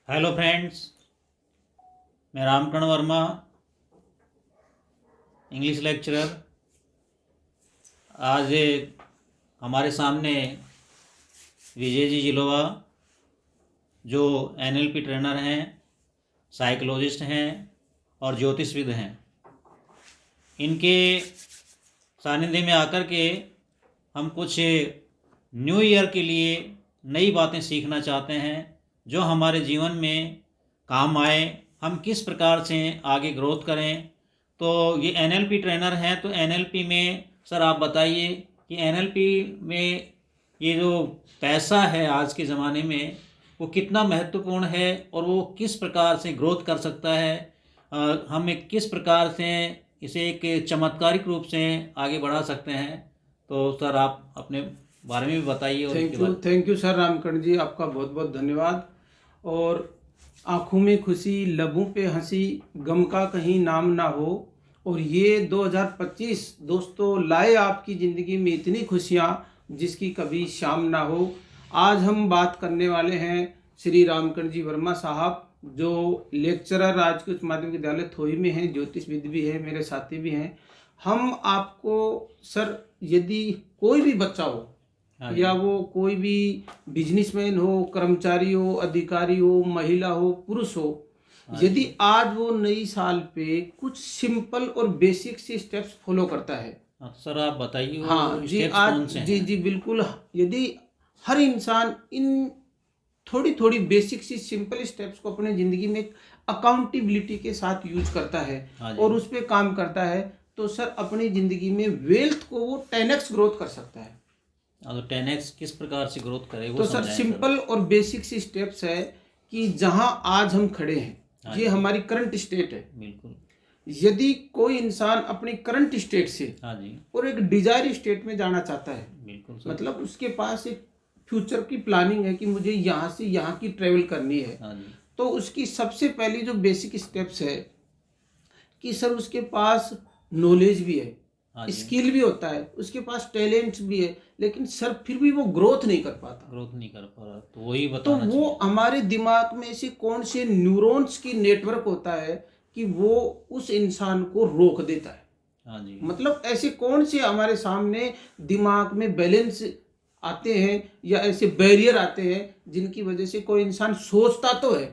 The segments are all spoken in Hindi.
हेलो फ्रेंड्स, मैं रामकर्ण वर्मा, इंग्लिश लेक्चरर। आज हमारे सामने विजय जी जिलोवा, जो एनएलपी ट्रेनर हैं, साइकोलॉजिस्ट हैं और ज्योतिषविद हैं। इनके सानिध्य में आकर के हम कुछ न्यू ईयर के लिए नई बातें सीखना चाहते हैं जो हमारे जीवन में काम आए, हम किस प्रकार से आगे ग्रोथ करें। तो ये एनएलपी ट्रेनर हैं, तो एनएलपी में सर आप बताइए कि एनएलपी में ये जो पैसा है आज के ज़माने में वो कितना महत्वपूर्ण है और वो किस प्रकार से ग्रोथ कर सकता है, हम एक किस प्रकार से इसे एक चमत्कारिक रूप से आगे बढ़ा सकते हैं। तो सर आप अपने बारे में भी बताइए। और थैंक यू सर रामकर्ण जी, आपका बहुत बहुत धन्यवाद। और आँखों में खुशी, लबों पे हंसी, गम का कहीं नाम ना हो। और ये 2025 दोस्तों लाए आपकी ज़िंदगी में इतनी खुशियाँ जिसकी कभी शाम ना हो। आज हम बात करने वाले हैं श्री रामकर्ण जी वर्मा साहब, जो लेक्चरर राजकीय उच्च माध्यमिक विद्यालय थोई में हैं, ज्योतिषविद भी है, मेरे साथी भी हैं। हम आपको सर, यदि कोई भी बच्चा हो या वो कोई भी बिजनेसमैन हो, कर्मचारी हो, अधिकारी हो, महिला हो, पुरुष हो, यदि आज वो नई साल पे कुछ सिंपल और बेसिक से स्टेप्स फॉलो करता है। तो सर आप बताइए। हाँ जी, आज जी बिल्कुल। यदि हर इंसान इन थोड़ी थोड़ी बेसिक सी सिंपल स्टेप्स को अपने ज़िंदगी में अकाउंटेबिलिटी के साथ यूज करता है और उस पर काम करता है, तो सर अपनी ज़िंदगी में वेल्थ को वो 10x ग्रोथ कर सकता है। तो 10x किस प्रकार से ग्रोथ करे वो तो सर सिंपल और बेसिक सी स्टेप्स है कि जहां आज हम खड़े हैं ये हमारी करंट स्टेट है। बिल्कुल। यदि कोई इंसान अपनी करंट स्टेट से और एक डिजायर स्टेट में जाना चाहता है, बिल्कुल, मतलब उसके पास एक फ्यूचर की प्लानिंग है कि मुझे यहाँ से यहाँ की ट्रेवल करनी है, तो उसकी सबसे पहली जो बेसिक स्टेप्स है कि सर उसके पास नॉलेज भी है, स्किल भी होता है, उसके पास टैलेंट भी है, लेकिन सर फिर भी वो ग्रोथ नहीं कर पाता। तो वही बताना तो वो हमारे दिमाग में से कौन से न्यूरॉन्स की नेटवर्क होता है कि वो उस इंसान को रोक देता है। मतलब ऐसे कौन से हमारे सामने दिमाग में बैलेंस आते हैं या ऐसे बैरियर आते हैं जिनकी वजह से कोई इंसान सोचता तो है,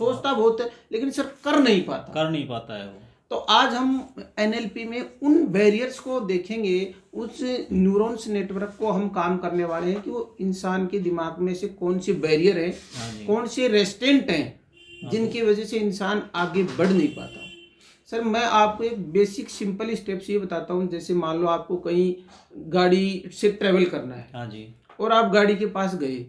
सोचता बहुत है, लेकिन सर कर नहीं पाता है वो। तो आज हम एनएलपी में उन बैरियर्स को देखेंगे, उस न्यूरॉन्स नेटवर्क को हम काम करने वाले हैं कि वो इंसान के दिमाग में से कौन से बैरियर हैं, कौन से रेस्टेंट हैं जिनकी वजह से इंसान आगे बढ़ नहीं पाता। सर मैं आपको एक बेसिक सिंपल स्टेप्स ये बताता हूँ। जैसे मान लो आपको कहीं गाड़ी से ट्रेवल करना है और आप गाड़ी के पास गए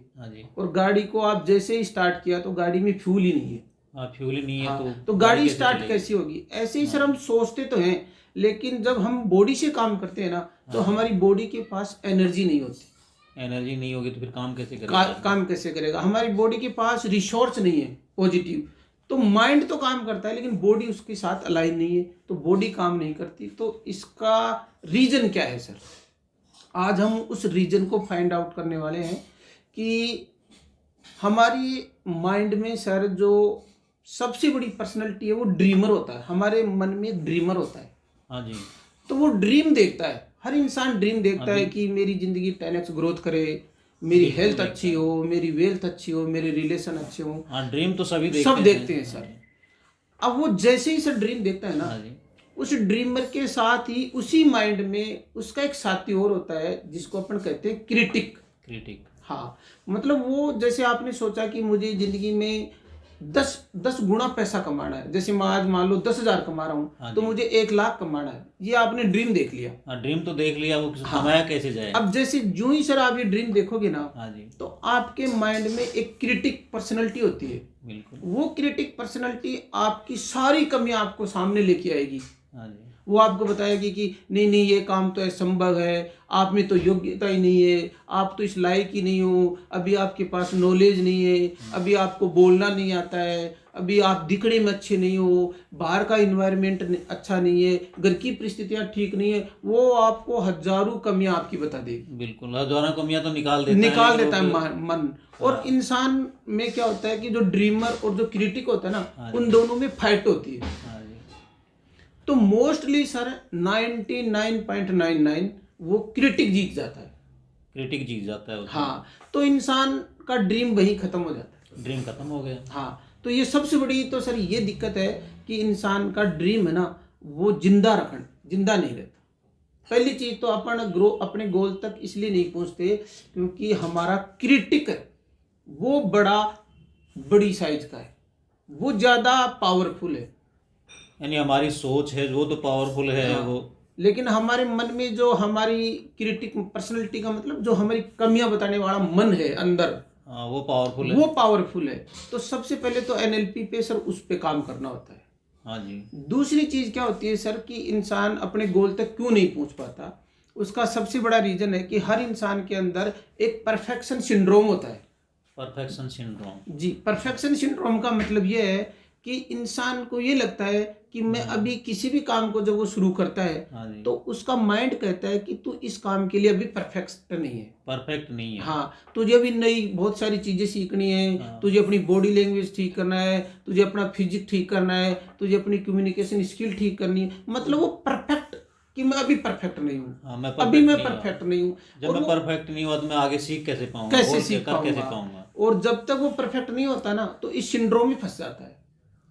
और गाड़ी को आप जैसे ही स्टार्ट किया तो गाड़ी में फ्यूल ही नहीं है। फ्यूल नहीं है तो गाड़ी स्टार्ट कैसी होगी? ऐसे ही सर हम सोचते तो हैं, लेकिन जब हम बॉडी से काम करते हैं ना तो हमारी बॉडी के पास एनर्जी नहीं होगी तो फिर काम कैसे करेगा? हमारी बॉडी के पास रिसोर्स नहीं है पॉजिटिव। तो माइंड तो काम करता है लेकिन बॉडी उसके साथ अलाइन नहीं है, तो बॉडी काम नहीं करती। तो इसका रीजन क्या है सर? आज हम उस रीजन को फाइंड आउट करने वाले हैं कि हमारी माइंड में सर जो सबसे बड़ी पर्सनैलिटी है वो ड्रीमर होता है। हमारे मन में एक ड्रीमर होता है। तो वो ड्रीम देखता है, हर इंसान ड्रीम देखता है कि मेरी जिंदगी 10x ग्रोथ करे, मेरी हेल्थ अच्छी हो, मेरी वेल्थ अच्छी हो, मेरे रिलेशन अच्छे हो। ड्रीम तो सब देखते हैं सर। अब वो जैसे ही सर ड्रीम देखता है ना, उस ड्रीमर के साथ ही उसी माइंड में उसका एक साथी और होता है जिसको अपन कहते हैं क्रिटिक। हाँ, मतलब वो जैसे आपने सोचा कि मुझे जिंदगी में 10 गुना पैसा कमाना है। जैसे मैं आज मान लो 10,000 कमा रहा हूँ तो मुझे 1 लाख कमाना है। ये आपने ड्रीम देख लिया। ड्रीम तो देख लिया, वो कमाया कैसे जाए? अब जैसे जो ही सर आप ये ड्रीम देखोगे ना, तो आपके माइंड में एक क्रिटिक पर्सनैलिटी होती है। बिल्कुल। वो क्रिटिक पर्सनैलिटी आपकी सारी कमियां आपको सामने लेके आएगी। वो आपको बताएगी कि नहीं नहीं ये काम तो असंभव है, आप में तो योग्यता ही नहीं है, आप तो इस लायक ही नहीं हो, अभी आपके पास नॉलेज नहीं है, अभी आपको बोलना नहीं आता है, अभी आप दिखने में अच्छे नहीं हो, बाहर का इन्वायरमेंट अच्छा नहीं है, घर की परिस्थितियां ठीक नहीं है। वो आपको हजारों कमियां आपकी बता देगी। बिल्कुल, हजारों कमियां तो निकाल देता है मन। और इंसान में क्या होता है कि जो ड्रीमर और जो क्रिटिक होता है ना, हाँ उन दोनों में फाइट होती है। हाँ जी, तो मोस्टली सर 99.99 वो क्रिटिक जीत जाता है। क्रिटिक जीत जाता है उसमें। हाँ, तो इंसान का ड्रीम वहीं खत्म हो जाता है। ड्रीम खत्म हो गया। हाँ, तो ये सबसे बड़ी तो सर ये दिक्कत है कि इंसान का ड्रीम है ना, वो जिंदा नहीं रहता। पहली चीज तो अपने गोल तक इसलिए नहीं पहुंचते क्योंकि हमारा क्रिटिक है वो बड़ी साइज का है, वो ज्यादा पावरफुल है। यानी हमारी सोच है वो तो पावरफुल है। हाँ, वो लेकिन हमारे मन में जो हमारी क्रिटिक पर्सनैलिटी का मतलब जो हमारी कमियां बताने वाला मन है अंदर, हाँ, वो पावरफुल है। वो पावरफुल है। तो सबसे पहले तो एनएलपी पे सर उस पे काम करना होता है। हाँ जी, दूसरी चीज क्या होती है सर कि इंसान अपने गोल तक क्यों नहीं पहुंच पाता, उसका सबसे बड़ा रीजन है कि हर इंसान के अंदर एक परफेक्शन सिंड्रोम होता है। Perfection syndrome. जी, परफेक्शन सिंड्रोम का मतलब ये है कि इंसान को ये लगता है कि मैं अभी किसी भी काम को जब वो शुरू करता है हाँ जी, तो उसका माइंड कहता है कि तू इस काम के लिए अभी परफेक्ट नहीं है। परफेक्ट नहीं है। हाँ, तुझे अभी नई बहुत सारी चीजें सीखनी है। हाँ। तुझे अपनी बॉडी लैंग्वेज ठीक करना है, तुझे अपना फिजिक्स ठीक करना है, तुझे अपनी कम्युनिकेशन स्किल ठीक करनी है। मतलब वो परफेक्ट कि मैं अभी परफेक्ट नहीं हूँ। हाँ, मैं अभी मैं नहीं हुआ। परफेक्ट नहीं हूँ। जब और मैं वो परफेक्ट नहीं हुआ तो मैं आगे सीख कैसे पाऊंगा, कैसे और सीख कर कैसे पाऊंगा। पाऊंगा। और जब तक वो परफेक्ट नहीं होता ना तो इस सिंड्रोम में फंस जाता है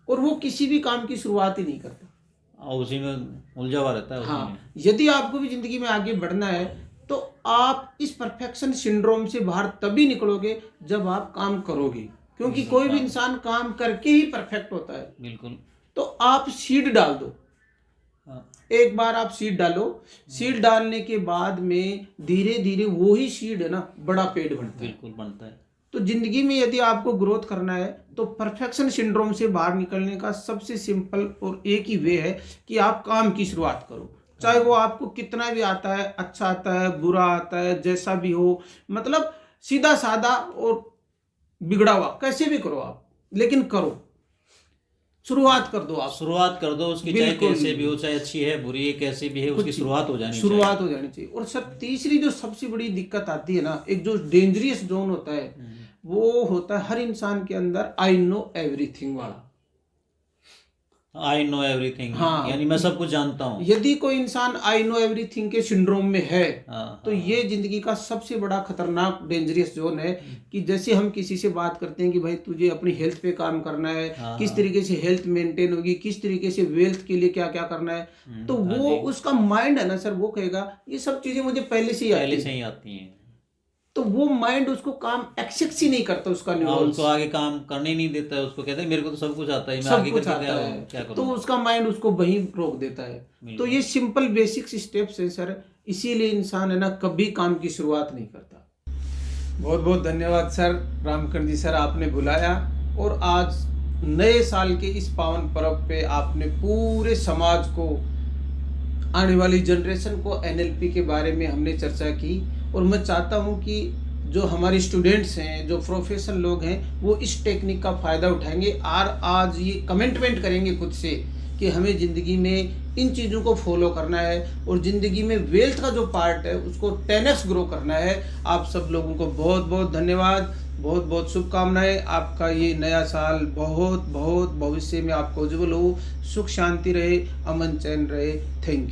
और वो किसी भी काम की शुरुआत ही नहीं करता। और उसी में उलझा हुआ रहता है उसी में। हाँ, यदि आपको भी जिंदगी में आगे बढ़ना है तो आप इस परफेक्शन सिंड्रोम से बाहर तभी निकलोगे जब आप काम करोगे, क्योंकि कोई भी इंसान काम करके ही परफेक्ट होता है। बिल्कुल। तो आप सीड डाल दो। हाँ, एक बार आप सीड डालो, सीड डालने के बाद में धीरे धीरे वो ही सीड है ना बड़ा पेड़ बनता है। बिल्कुल बनता है। तो जिंदगी में यदि आपको ग्रोथ करना है तो परफेक्शन सिंड्रोम से बाहर निकलने का सबसे सिंपल और एक ही वे है कि आप काम की शुरुआत करो। चाहे वो आपको कितना भी आता है, अच्छा आता है, बुरा आता है, जैसा भी हो, मतलब सीधा साधा और बिगड़ा हुआ कैसे भी करो आप, लेकिन करो, शुरुआत कर दो आप। शुरुआत कर दो उसकी, चाहे बिल्कुल। कैसे भी हो, चाहे अच्छी है बुरी है कैसी भी है, उसकी शुरुआत हो जानी शुरुआत हो जानी चाहिए। और सर तीसरी जो सबसे बड़ी दिक्कत आती है ना, एक जो डेंजरियस जोन होता है वो होता है हर इंसान के अंदर आई नो एवरीथिंग वाला। I know everything. हाँ, यानी मैं सब कुछ जानता हूँ। यदि कोई इंसान आई नो एवरीथिंग के सिंड्रोम में है हाँ, तो ये जिंदगी का सबसे बड़ा खतरनाक डेंजरियस जोन है। कि जैसे हम किसी से बात करते हैं कि भाई तुझे अपनी हेल्थ पे काम करना है, हाँ, किस तरीके से हेल्थ मेंटेन होगी, किस तरीके से वेल्थ के लिए क्या क्या करना है, तो हाँ वो जी। उसका माइंड है ना सर, वो कहेगा ये सब चीजें मुझे पहले से ही आती पहले हैं। से ही आती हैं। तो वो माइंड उसको काम एक्सेप्ट ही नहीं करता, उसका हाँ, न्यूरॉन्स उसको आगे काम करने ही नहीं देता है। उसको कहता है मेरे को तो सब कुछ आता है, मैं सब आगे कुछ करके आता क्या है, तो करूँ। उसका माइंड उसको वहीं रोक देता है। तो ये सिंपल बेसिक स्टेप्स है सर, इसीलिए इंसान है ना कभी काम की शुरुआत नहीं करता। बहुत बहुत धन्यवाद सर रामकरण जी, सर आपने बुलाया और आज नए साल के इस पावन पर्व पे आपने पूरे समाज को, आने वाली जनरेशन को एनएलपी के बारे में हमने चर्चा की। और मैं चाहता हूं कि जो हमारे स्टूडेंट्स हैं, जो प्रोफेशनल लोग हैं, वो इस टेक्निक का फ़ायदा उठाएंगे और आज ये कमिटमेंट करेंगे खुद से कि हमें ज़िंदगी में इन चीज़ों को फॉलो करना है और ज़िंदगी में वेल्थ का जो पार्ट है उसको 10x ग्रो करना है। आप सब लोगों को बहुत बहुत धन्यवाद, बहुत बहुत शुभकामनाएं। आपका ये नया साल बहुत बहुत भविष्य में आपको उज्जवल हो, सुख शांति रहे, अमन चैन रहे। Thank you.